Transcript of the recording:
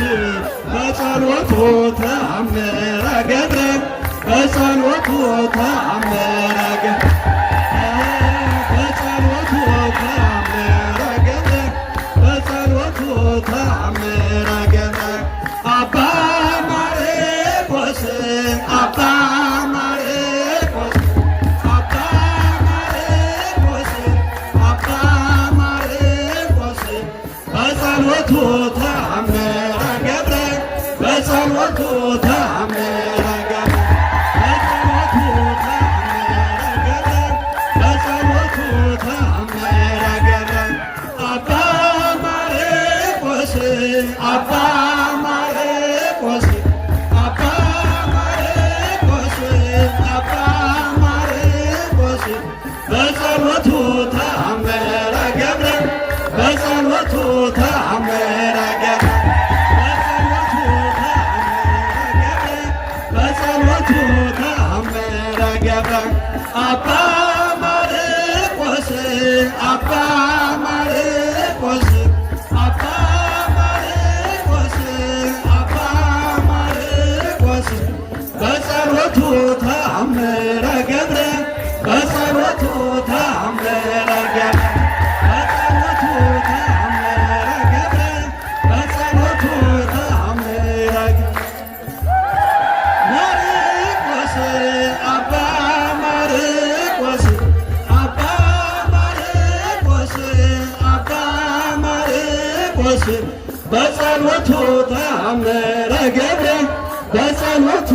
በጸሎቱ ተአምረ ገብረ በጸሎቱ ተአምረ ገብረ በጸሎቱ ተአምረ ገብረ በጸሎቱ ተአምረ ገብረ አባ ማርቆስ አባ ማርቆስ አባ ማርቆስ አባ ማርቆስ በጸሎቱ ተአምረ ገብረ በጸሎቱ ተአምረ ገብረ በጸሎቱ ተአምረ ገብረ አባ ማርቆስ አባ ማርቆስ አባ ማርቆስ አባ ማርቆስ በጸሎቱ ተአምረ ገብረ በጸሎቱ ተአምረ ገብረ በጸሎቱ ተአምረ ገብረ አባ ማርቆስ አባ ማርቆስ አባ ማርቆስ አባ ማርቆስ በጸሎቱ ተአምረ ገብረ በጸሎቱ ተአምረ ገብረ በጸሎቱ ተአምረ ገብረ በጸሎቱ ተአምረ ማርቆስ አባ ማርቆስ አባ ማርቆስ አባ ማርቆስ በጸሎቱ ተአምረ ገብረ በጸሎቱ